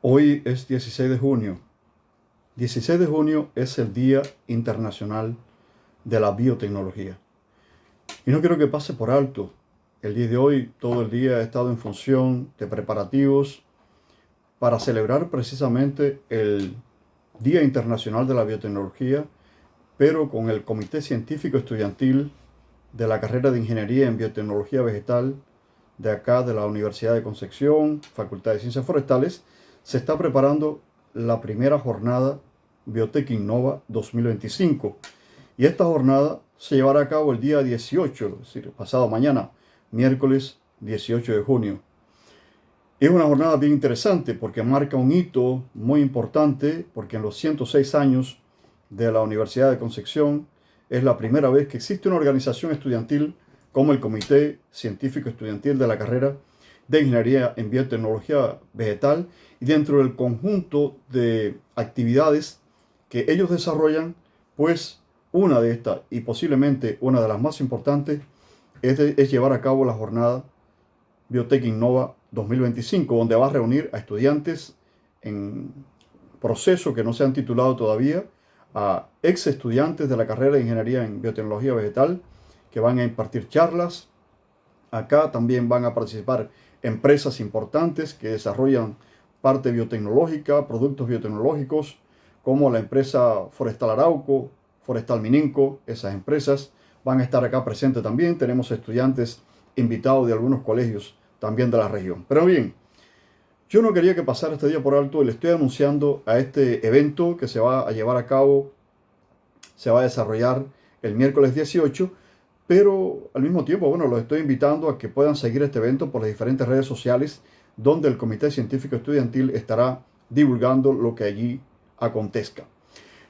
Hoy es 16 de junio. 16 de junio es el Día Internacional de la Biotecnología. Y no quiero que pase por alto. El día de hoy, todo el día he estado en función de preparativos para celebrar precisamente el Día Internacional de la Biotecnología, pero con el Comité Científico Estudiantil de la carrera de Ingeniería en Biotecnología Vegetal de acá de la Universidad de Concepción, Facultad de Ciencias Forestales, se está preparando la primera jornada Biotech Innova 2025. Y esta jornada se llevará a cabo el día 18, es decir, pasado mañana, miércoles 18 de junio. Es una jornada bien interesante porque marca un hito muy importante, porque en los 106 años de la Universidad de Concepción es la primera vez que existe una organización estudiantil como el Comité Científico Estudiantil de la carrera de Ingeniería en Biotecnología Vegetal, y dentro del conjunto de actividades que ellos desarrollan, pues una de estas y posiblemente una de las más importantes es llevar a cabo la jornada Biotech Innova 2025, donde va a reunir a estudiantes en proceso que no se han titulado todavía, a ex estudiantes de la carrera de Ingeniería en Biotecnología Vegetal que van a impartir charlas. Acá también van a participar empresas importantes que desarrollan parte biotecnológica, productos biotecnológicos, como la empresa Forestal Arauco, Forestal Mininco. Esas empresas van a estar acá presentes también. Tenemos estudiantes invitados de algunos colegios también de la región. Pero bien, yo no quería que pasara este día por alto y le estoy anunciando a este evento que se va a llevar a cabo, se va a desarrollar el miércoles 18, pero al mismo tiempo, bueno, los estoy invitando a que puedan seguir este evento por las diferentes redes sociales, donde el Comité Científico Estudiantil estará divulgando lo que allí acontezca.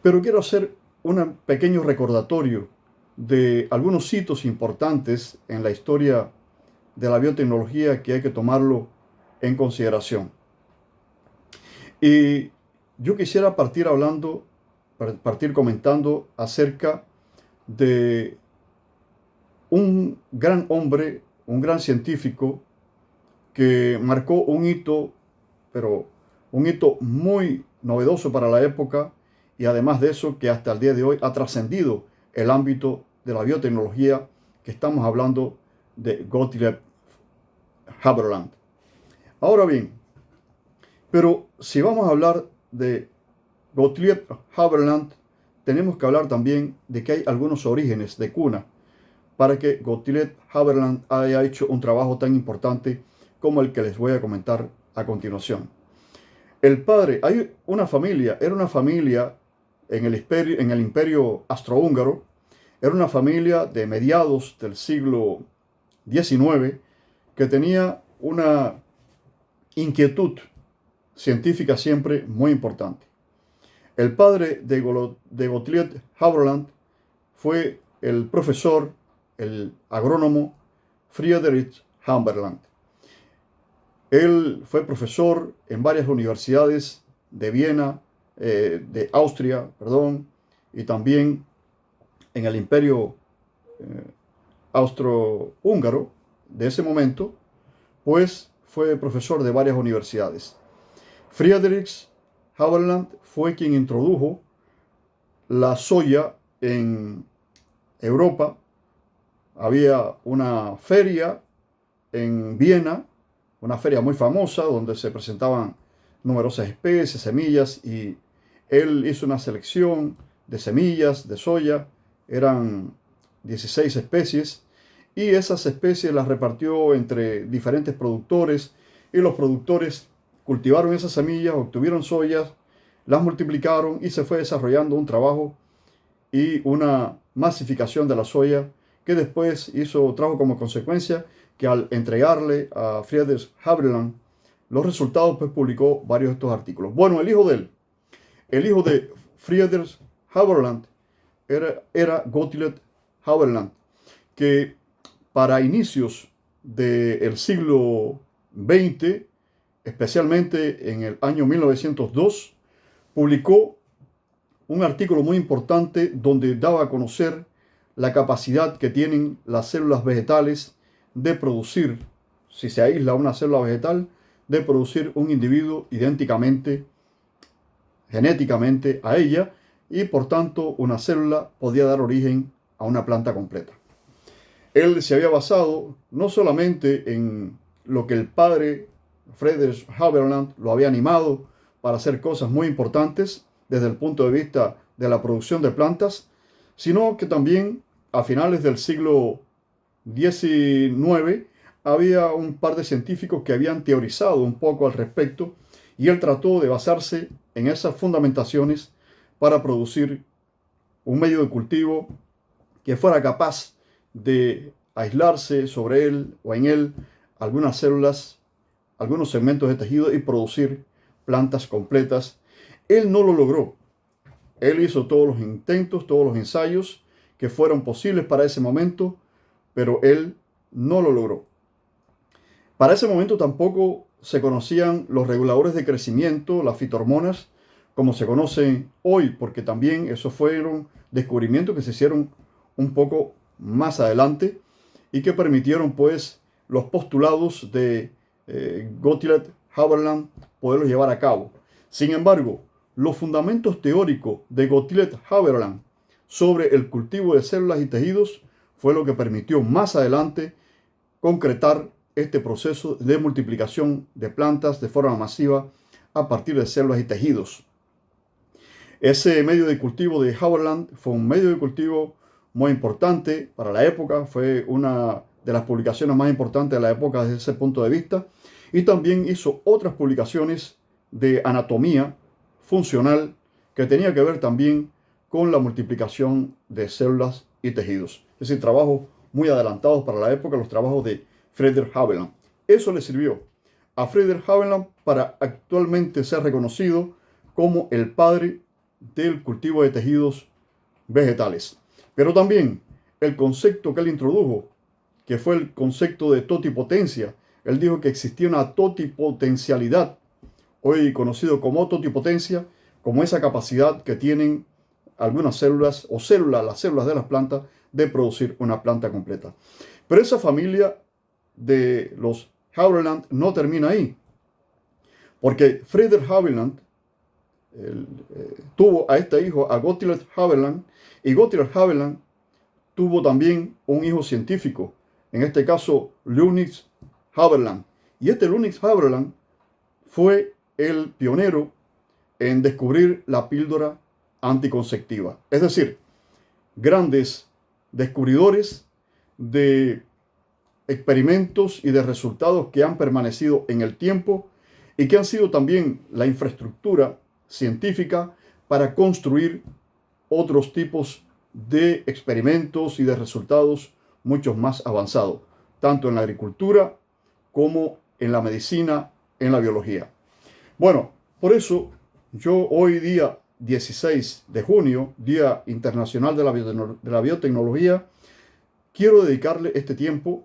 Pero quiero hacer un pequeño recordatorio de algunos hitos importantes en la historia de la biotecnología que hay que tomarlo en consideración. Y yo quisiera partir comentando acerca de un gran hombre, un gran científico que marcó un hito, pero un hito muy novedoso para la época, y además de eso que hasta el día de hoy ha trascendido el ámbito de la biotecnología, que estamos hablando de Gottlieb Haberland. Ahora bien, pero si vamos a hablar de Gottlieb Haberland, tenemos que hablar también de que hay algunos orígenes de cuna para que Gottlieb Haberland haya hecho un trabajo tan importante como el que les voy a comentar a continuación. El padre, hay una familia, era una familia en el imperio austrohúngaro, era una familia de mediados del siglo XIX que tenía una inquietud científica siempre muy importante. El padre de Gottlieb Haberland fue el profesor, el agrónomo Friedrich Haberland. Él fue profesor en varias universidades de Viena, de Austria, perdón, y también en el imperio austrohúngaro de ese momento, pues fue profesor de varias universidades. Friedrich Haberland fue quien introdujo la soya en Europa. Había una feria en Viena, una feria muy famosa donde se presentaban numerosas especies, semillas, y él hizo una selección de semillas de soya. Eran 16 especies, y esas especies las repartió entre diferentes productores, y los productores cultivaron esas semillas, obtuvieron soyas, las multiplicaron y se fue desarrollando un trabajo y una masificación de la soya que después trajo como consecuencia que al entregarle a Friedrich Haberland los resultados, pues publicó varios de estos artículos. Bueno, el hijo de Friedrich Haberland era Gottlieb Haberland, que para inicios del siglo XX, especialmente en el año 1902, publicó un artículo muy importante donde daba a conocer la capacidad que tienen las células vegetales de producir, si se aísla una célula vegetal, de producir un individuo idénticamente, genéticamente a ella, y por tanto una célula podía dar origen a una planta completa. Él se había basado no solamente en lo que el padre Friedrich Haberland lo había animado para hacer cosas muy importantes desde el punto de vista de la producción de plantas, sino que también a finales del siglo XIX había un par de científicos que habían teorizado un poco al respecto y él trató de basarse en esas fundamentaciones para producir un medio de cultivo que fuera capaz de aislarse sobre él o en él algunas células, algunos segmentos de tejido y producir plantas completas. Él no lo logró. Él hizo todos los intentos, todos los ensayos que fueron posibles para ese momento, pero él no lo logró. Para ese momento tampoco se conocían los reguladores de crecimiento, las fitohormonas, como se conocen hoy, porque también esos fueron descubrimientos que se hicieron un poco más adelante y que permitieron pues los postulados de Gottlieb Haberland poderlos llevar a cabo. Sin embargo, los fundamentos teóricos de Gottlieb Haberland sobre el cultivo de células y tejidos fue lo que permitió más adelante concretar este proceso de multiplicación de plantas de forma masiva a partir de células y tejidos. Ese medio de cultivo de Haberland fue un medio de cultivo muy importante para la época, fue una de las publicaciones más importantes de la época desde ese punto de vista, y también hizo otras publicaciones de anatomía funcional que tenía que ver también con la multiplicación de células y tejidos. Es decir, trabajos muy adelantados para la época, los trabajos de Friedrich Haberland. Eso le sirvió a Friedrich Haberland para actualmente ser reconocido como el padre del cultivo de tejidos vegetales. Pero también el concepto que él introdujo, que fue el concepto de totipotencia. Él dijo que existía una totipotencialidad, hoy conocido como totipotencia, como esa capacidad que tienen algunas células o las células de las plantas de producir una planta completa. Pero esa familia de los Haberland no termina ahí, porque Friedrich Haberland tuvo a este hijo, a Gottlieb Haberland, y Gottlieb Haberland tuvo también un hijo científico, en este caso Leibniz Haberland. Y este Leibniz Haberland fue el pionero en descubrir la píldora anticonceptiva. Es decir, grandes descubridores de experimentos y de resultados que han permanecido en el tiempo y que han sido también la infraestructura científica para construir otros tipos de experimentos y de resultados mucho más avanzados, tanto en la agricultura como en la medicina, en la biología. Bueno, por eso yo hoy día 16 de junio, Día Internacional de la Biotecnología, quiero dedicarle este tiempo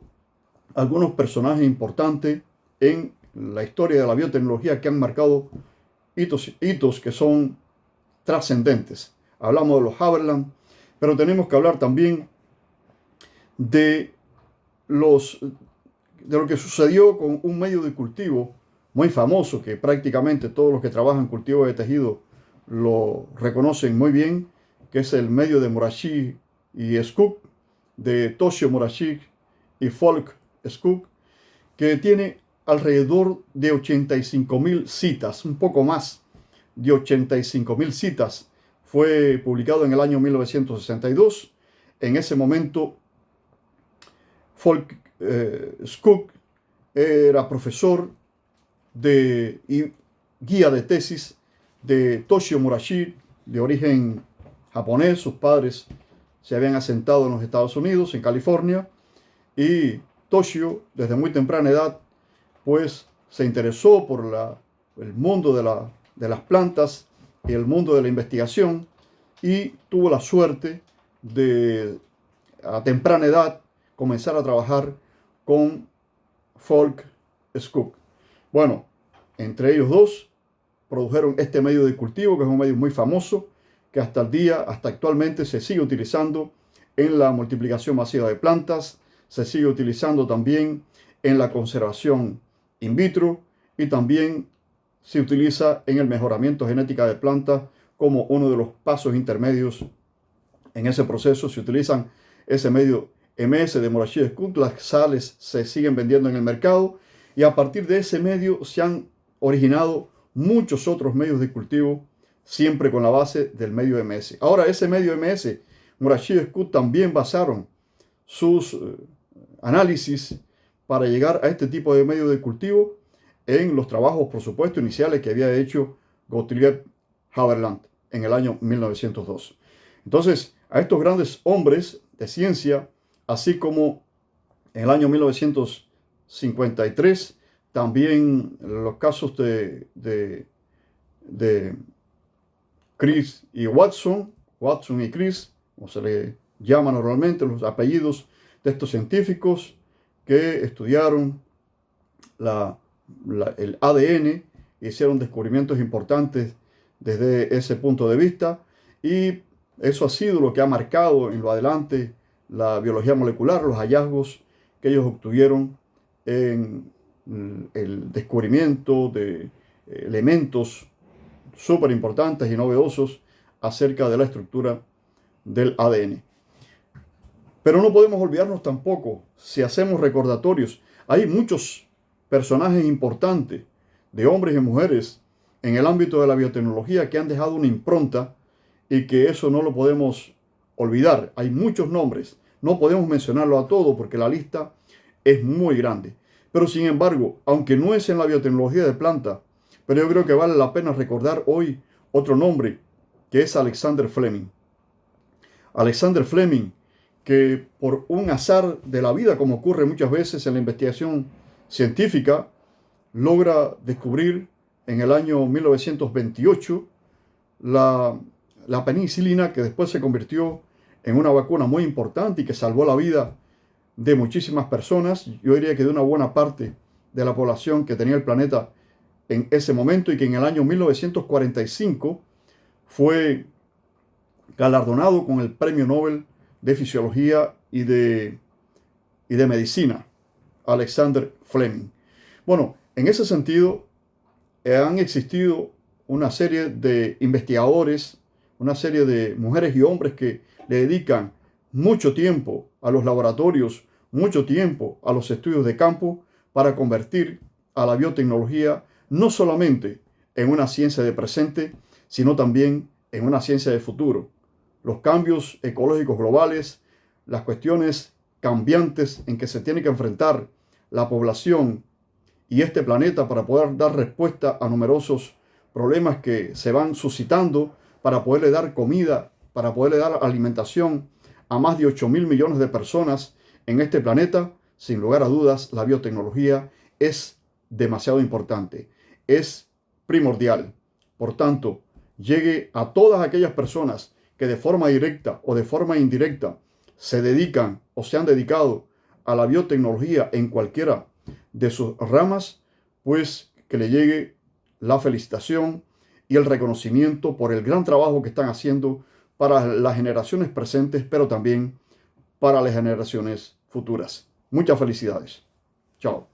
a algunos personajes importantes en la historia de la biotecnología que han marcado hitos que son trascendentes. Hablamos de los Haberland, pero tenemos que hablar también de lo que sucedió con un medio de cultivo muy famoso, que prácticamente todos los que trabajan en cultivo de tejido lo reconocen muy bien, que es el medio de Murashige y Skog, de Toshio Murashige y Folk Skog, que tiene alrededor de 85.000 citas, un poco más de 85.000 citas. Fue publicado en el año 1962. En ese momento, Folk Skog era profesor y guía de tesis de Toshio Murashige, de origen japonés. Sus padres se habían asentado en los Estados Unidos, en California, y Toshio, desde muy temprana edad, pues se interesó por el mundo de las plantas y el mundo de la investigación, y tuvo la suerte de, a temprana edad, comenzar a trabajar con Folk Skog. Bueno, entre ellos dos produjeron este medio de cultivo, que es un medio muy famoso, que hasta actualmente se sigue utilizando en la multiplicación masiva de plantas, se sigue utilizando también en la conservación in vitro y también se utiliza en el mejoramiento genética de plantas como uno de los pasos intermedios en ese proceso. Se utilizan ese medio MS de Morashiro Scout, las sales se siguen vendiendo en el mercado y a partir de ese medio se han originado muchos otros medios de cultivo, siempre con la base del medio MS. Ahora, ese medio MS, Morashiro Scout también basaron sus análisis para llegar a este tipo de medio de cultivo en los trabajos, por supuesto, iniciales que había hecho Gottlieb Haberland en el año 1902. Entonces, a estos grandes hombres de ciencia, así como en el año 1953, también los casos de Crick y Watson y Crick, como se le llama normalmente, los apellidos de estos científicos que estudiaron el ADN, hicieron descubrimientos importantes desde ese punto de vista, y eso ha sido lo que ha marcado en lo adelante la biología molecular, los hallazgos que ellos obtuvieron en el descubrimiento de elementos súper importantes y novedosos acerca de la estructura del ADN. Pero no podemos olvidarnos tampoco, si hacemos recordatorios, hay muchos personajes importantes de hombres y mujeres en el ámbito de la biotecnología que han dejado una impronta y que eso no lo podemos olvidar. Hay muchos nombres, no podemos mencionarlo a todos porque la lista es muy grande. Pero sin embargo, aunque no es en la biotecnología de planta, pero yo creo que vale la pena recordar hoy otro nombre, que es Alexander Fleming. Alexander Fleming, que por un azar de la vida, como ocurre muchas veces en la investigación científica, logra descubrir en el año 1928 la penicilina, que después se convirtió en una vacuna muy importante y que salvó la vida de muchísimas personas. Yo diría que de una buena parte de la población que tenía el planeta en ese momento, y que en el año 1945 fue galardonado con el Premio Nobel de Fisiología y de Medicina, Alexander Fleming. Bueno, en ese sentido han existido una serie de investigadores, una serie de mujeres y hombres que le dedican mucho tiempo a los laboratorios, mucho tiempo a los estudios de campo para convertir a la biotecnología no solamente en una ciencia de presente, sino también en una ciencia de futuro. Los cambios ecológicos globales, las cuestiones cambiantes en que se tiene que enfrentar la población y este planeta para poder dar respuesta a numerosos problemas que se van suscitando, para poderle dar comida, para poderle dar alimentación a más de 8.000 millones de personas en este planeta. Sin lugar a dudas, la biotecnología es demasiado importante, es primordial. Por tanto, llegue a todas aquellas personas que de forma directa o de forma indirecta se dedican o se han dedicado a la biotecnología en cualquiera de sus ramas, pues que le llegue la felicitación y el reconocimiento por el gran trabajo que están haciendo para las generaciones presentes, pero también para las generaciones futuras. Muchas felicidades. Chao.